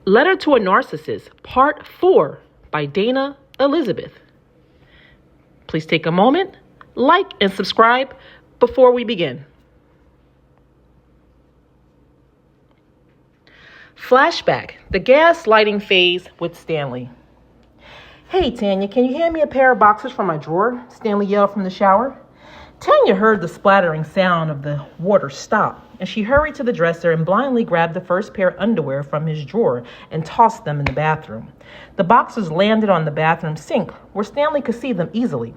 Letter to a Narcissist, Part 4 by Dana Elizabeth. Please take a moment, like and subscribe before we begin. Flashback, the gaslighting phase with Stanley. "Hey, Tanya, can you hand me a pair of boxers from my drawer?" Stanley yelled from the shower. Tanya heard the splattering sound of the water stop, and she hurried to the dresser and blindly grabbed the first pair of underwear from his drawer and tossed them in the bathroom. The boxers landed on the bathroom sink, where Stanley could see them easily.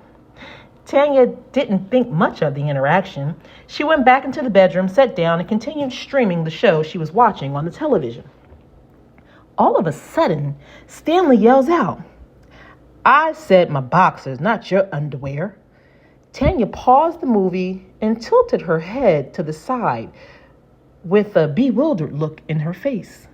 Tanya didn't think much of the interaction. She went back into the bedroom, sat down, and continued streaming the show she was watching on the television. All of a sudden, Stanley yells out, "I said my boxers, not your underwear." Tanya paused the movie and tilted her head to the side with a bewildered look in her face.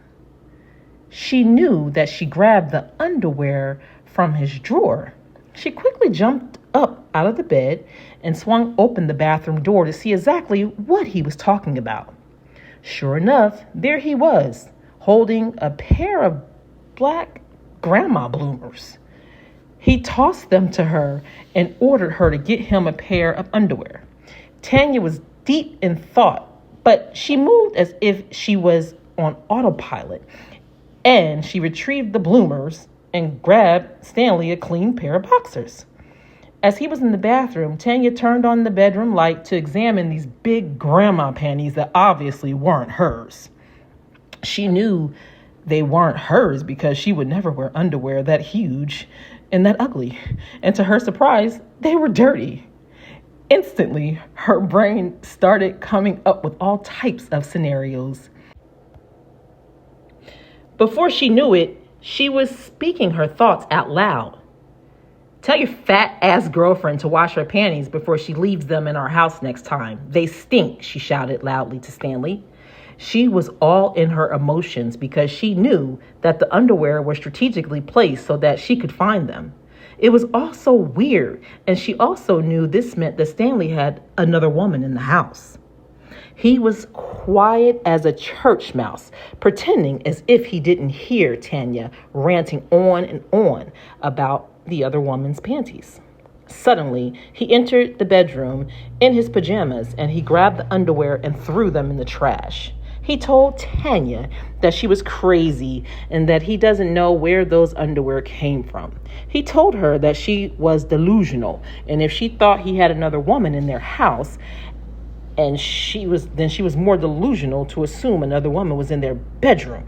She knew that she grabbed the underwear from his drawer. She quickly jumped up out of the bed and swung open the bathroom door to see exactly what he was talking about. Sure enough, there he was, holding a pair of black grandma bloomers. He tossed them to her and ordered her to get him a pair of underwear. Tanya was deep in thought, but she moved as if she was on autopilot, and she retrieved the bloomers and grabbed Stanley a clean pair of boxers. As he was in the bathroom, Tanya turned on the bedroom light to examine these big grandma panties that obviously weren't hers. She knew they weren't hers because she would never wear underwear that huge and that ugly. And to her surprise, they were dirty. Instantly, her brain started coming up with all types of scenarios. Before she knew it, she was speaking her thoughts out loud. "Tell your fat-ass girlfriend to wash her panties before she leaves them in our house next time. They stink," she shouted loudly to Stanley. She was all in her emotions because she knew that the underwear were strategically placed so that she could find them. It was all so weird, and she also knew this meant that Stanley had another woman in the house. He was quiet as a church mouse, pretending as if he didn't hear Tanya ranting on and on about the other woman's panties. Suddenly, he entered the bedroom in his pajamas, and he grabbed the underwear and threw them in the trash. He told Tanya that she was crazy and that he doesn't know where those underwear came from. He told her that she was delusional, and if she thought he had another woman in their house, and she was more delusional to assume another woman was in their bedroom.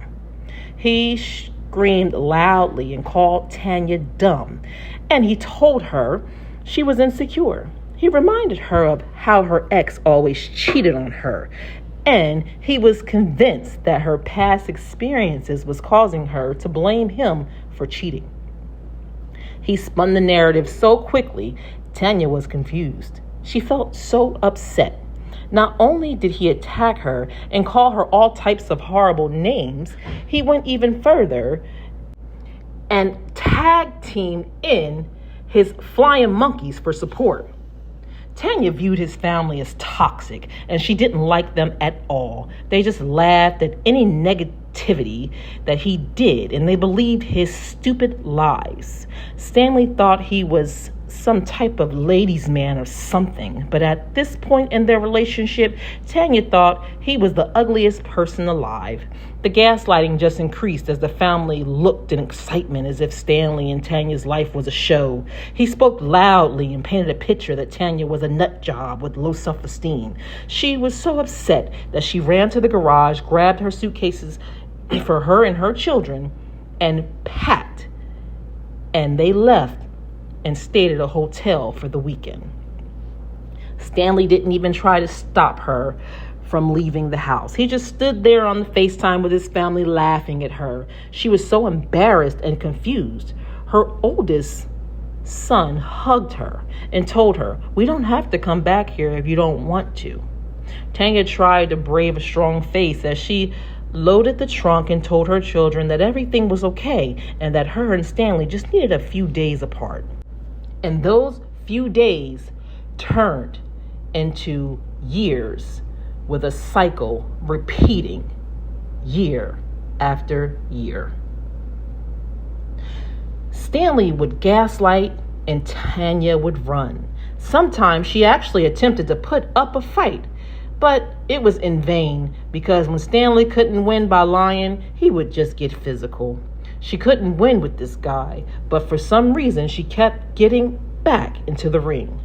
He screamed loudly and called Tanya dumb, and he told her she was insecure. He reminded her of how her ex always cheated on her, and he was convinced that her past experiences was causing her to blame him for cheating. He spun the narrative so quickly, Tanya was confused. She felt so upset. Not only did he attack her and call her all types of horrible names, he went even further and tag-teamed in his flying monkeys for support. Tanya viewed his family as toxic, and she didn't like them at all. They just laughed at any negativity that he did, and they believed his stupid lies. Stanley thought he was some type of ladies' man or something, but at this point in their relationship, Tanya thought he was the ugliest person alive. The gaslighting just increased as the family looked in excitement as if Stanley and Tanya's life was a show. He spoke loudly and painted a picture that Tanya was a nut job with low self-esteem. She was so upset that she ran to the garage, grabbed her suitcases for her and her children, and packed, and they left and stayed at a hotel for the weekend. Stanley didn't even try to stop her from leaving the house. He just stood there on the FaceTime with his family laughing at her. She was so embarrassed and confused. Her oldest son hugged her and told her, "We don't have to come back here if you don't want to." Tanya tried to brave a strong face as she loaded the trunk and told her children that everything was okay and that her and Stanley just needed a few days apart. And those few days turned into years with a cycle repeating year after year. Stanley would gaslight and Tanya would run. Sometimes she actually attempted to put up a fight, but it was in vain because when Stanley couldn't win by lying, he would just get physical. She couldn't win with this guy, but for some reason she kept getting back into the ring.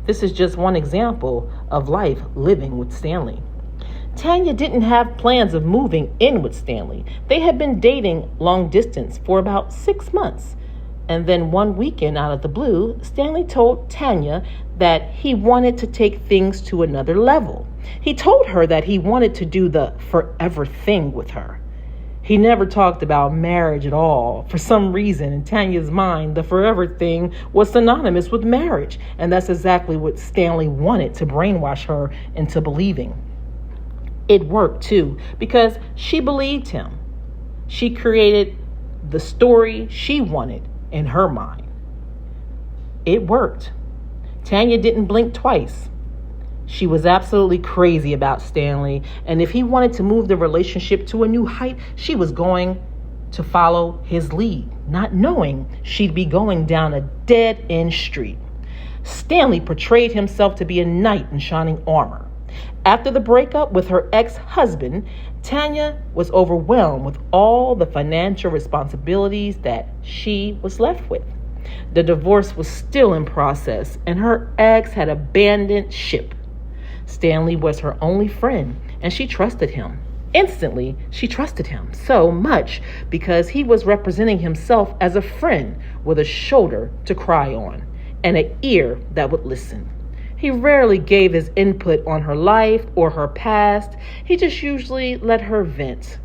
This is just one example of life living with Stanley. Tanya didn't have plans of moving in with Stanley. They had been dating long distance for about 6 months. And then one weekend out of the blue, Stanley told Tanya that he wanted to take things to another level. He told her that he wanted to do the forever thing with her. He never talked about marriage at all. For some reason, in Tanya's mind, the forever thing was synonymous with marriage. And that's exactly what Stanley wanted to brainwash her into believing. It worked too, because she believed him. She created the story she wanted in her mind. It worked. Tanya didn't blink twice. She was absolutely crazy about Stanley, and if he wanted to move the relationship to a new height, she was going to follow his lead, not knowing she'd be going down a dead-end street. Stanley portrayed himself to be a knight in shining armor. After the breakup with her ex-husband, Tanya was overwhelmed with all the financial responsibilities that she was left with. The divorce was still in process, and her ex had abandoned ship. Stanley was her only friend, and she trusted him. Instantly, she trusted him so much because he was representing himself as a friend with a shoulder to cry on and an ear that would listen. He rarely gave his input on her life or her past. He just usually let her vent.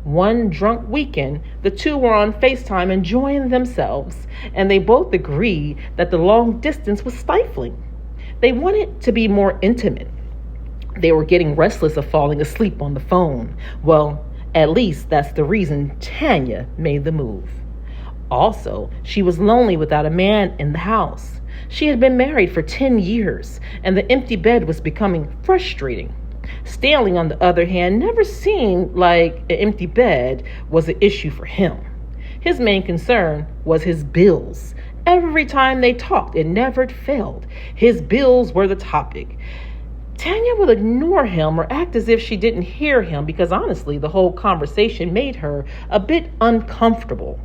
One drunk weekend, the two were on FaceTime enjoying themselves, and they both agreed that the long distance was stifling. They wanted to be more intimate. They were getting restless of falling asleep on the phone. Well, at least that's the reason Tanya made the move. Also, she was lonely without a man in the house. She had been married for 10 years, and the empty bed was becoming frustrating. Stanley, on the other hand, never seemed like an empty bed was an issue for him. His main concern was his bills. Every time they talked, it never failed. His bills were the topic. Tanya would ignore him or act as if she didn't hear him because honestly, the whole conversation made her a bit uncomfortable.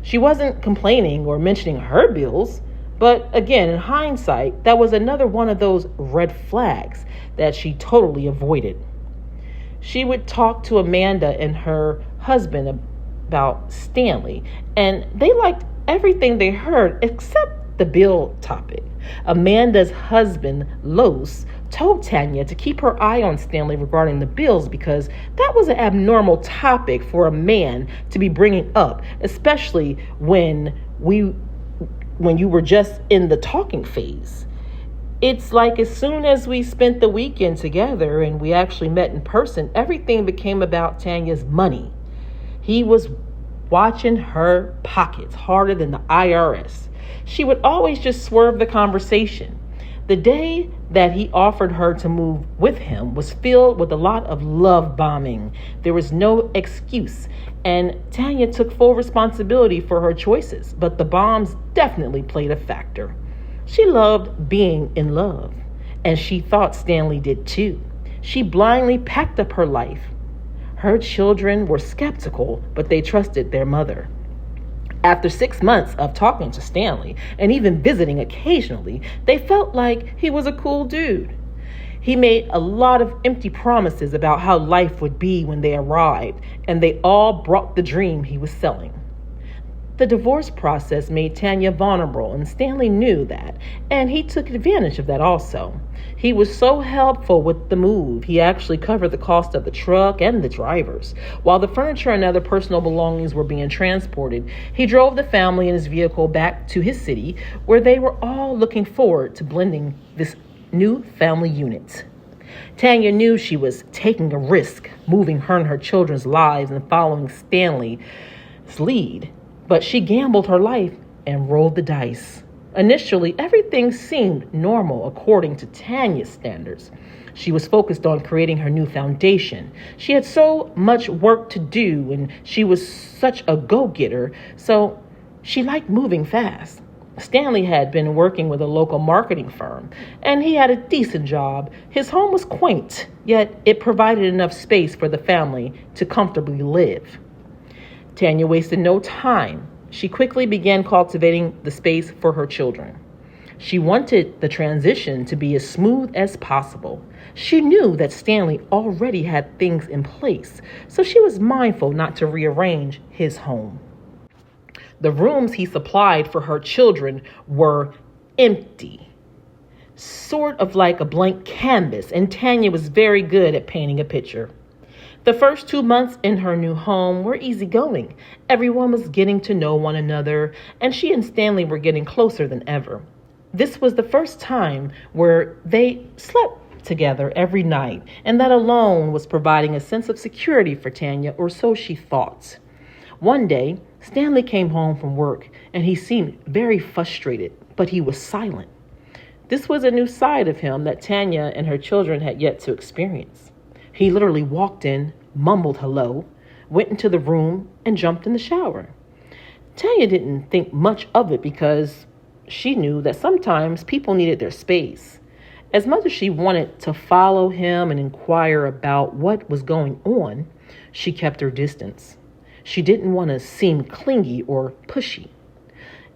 She wasn't complaining or mentioning her bills, but again, in hindsight, that was another one of those red flags that she totally avoided. She would talk to Amanda and her husband about Stanley, and they liked everything they heard except the bill topic. Amanda's husband, Los, told Tanya to keep her eye on Stanley regarding the bills because that was an abnormal topic for a man to be bringing up, especially when you were just in the talking phase. It's like as soon as we spent the weekend together and we actually met in person, everything became about Tanya's money. He was watching her pockets harder than the IRS. She would always just swerve the conversation. The day that he offered her to move with him was filled with a lot of love bombing. There was no excuse, and Tanya took full responsibility for her choices, but the bombs definitely played a factor. She loved being in love, and she thought Stanley did too. She blindly packed up her life. Her children were skeptical, but they trusted their mother. After 6 months of talking to Stanley and even visiting occasionally, they felt like he was a cool dude. He made a lot of empty promises about how life would be when they arrived, and they all brought the dream he was selling. The divorce process made Tanya vulnerable, and Stanley knew that, and he took advantage of that also. He was so helpful with the move, he actually covered the cost of the truck and the drivers. While the furniture and other personal belongings were being transported, he drove the family in his vehicle back to his city, where they were all looking forward to blending this new family unit. Tanya knew she was taking a risk, moving her and her children's lives and following Stanley's lead. But she gambled her life and rolled the dice. Initially, everything seemed normal according to Tanya's standards. She was focused on creating her new foundation. She had so much work to do, and she was such a go-getter, so she liked moving fast. Stanley had been working with a local marketing firm, and he had a decent job. His home was quaint, yet it provided enough space for the family to comfortably live. Tanya wasted no time. She quickly began cultivating the space for her children. She wanted the transition to be as smooth as possible. She knew that Stanley already had things in place, so she was mindful not to rearrange his home. The rooms he supplied for her children were empty, sort of like a blank canvas, and Tanya was very good at painting a picture. The first 2 months in her new home were easygoing. Everyone was getting to know one another, and she and Stanley were getting closer than ever. This was the first time where they slept together every night, and that alone was providing a sense of security for Tanya, or so she thought. One day, Stanley came home from work, and he seemed very frustrated, but he was silent. This was a new side of him that Tanya and her children had yet to experience. He literally walked in, mumbled hello, went into the room, and jumped in the shower. Tanya didn't think much of it because she knew that sometimes people needed their space. As much as she wanted to follow him and inquire about what was going on, she kept her distance. She didn't want to seem clingy or pushy.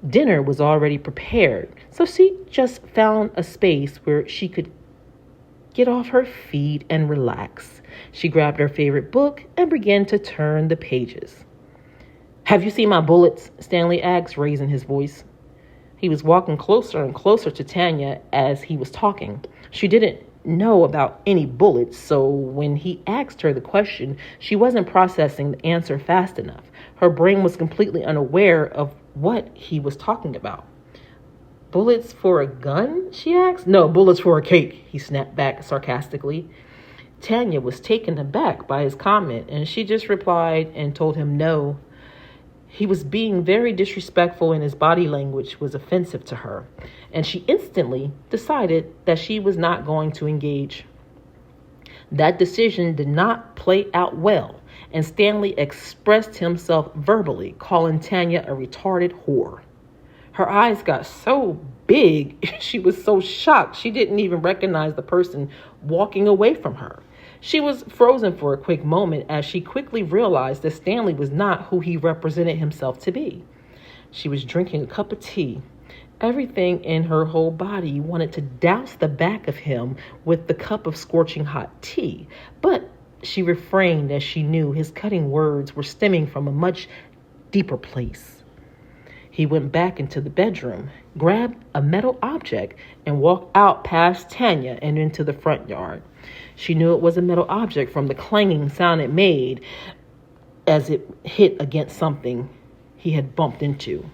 Dinner was already prepared, so she just found a space where she could get off her feet and relax. She grabbed her favorite book and began to turn the pages. "Have you seen my bullets?" Stanley asked, raising his voice. He was walking closer and closer to Tanya as he was talking. She didn't know about any bullets, so when he asked her the question, she wasn't processing the answer fast enough. Her brain was completely unaware of what he was talking about. "Bullets for a gun?" she asked. "No, bullets for a cake," he snapped back sarcastically. Tanya was taken aback by his comment, and she just replied and told him no. He was being very disrespectful, and his body language was offensive to her, and she instantly decided that she was not going to engage. That decision did not play out well, and Stanley expressed himself verbally, calling Tanya a retarded whore. Her eyes got so big, she was so shocked she didn't even recognize the person walking away from her. She was frozen for a quick moment as she quickly realized that Stanley was not who he represented himself to be. She was drinking a cup of tea. Everything in her whole body wanted to douse the back of him with the cup of scorching hot tea, but she refrained as she knew his cutting words were stemming from a much deeper place. He went back into the bedroom, grabbed a metal object, and walked out past Tanya and into the front yard. She knew it was a metal object from the clanging sound it made as it hit against something he had bumped into.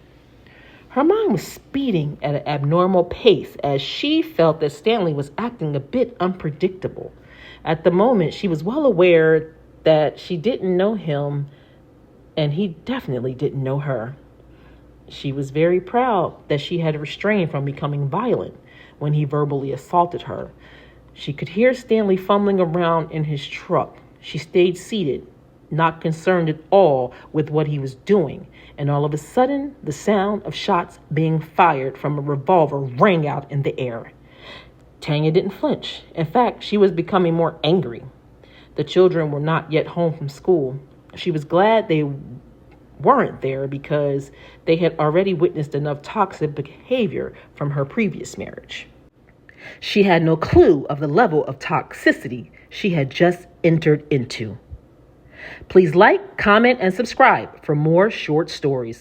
Her mind was speeding at an abnormal pace as she felt that Stanley was acting a bit unpredictable. At the moment, she was well aware that she didn't know him, and he definitely didn't know her. She was very proud that she had restrained from becoming violent when he verbally assaulted her. She could hear Stanley fumbling around in his truck. She stayed seated, not concerned at all with what he was doing, and all of a sudden, the sound of shots being fired from a revolver rang out in the air. Tanya didn't flinch. In fact, she was becoming more angry. The children were not yet home from school. She was glad they weren't there because they had already witnessed enough toxic behavior from her previous marriage. She had no clue of the level of toxicity she had just entered into. Please like, comment, and subscribe for more short stories.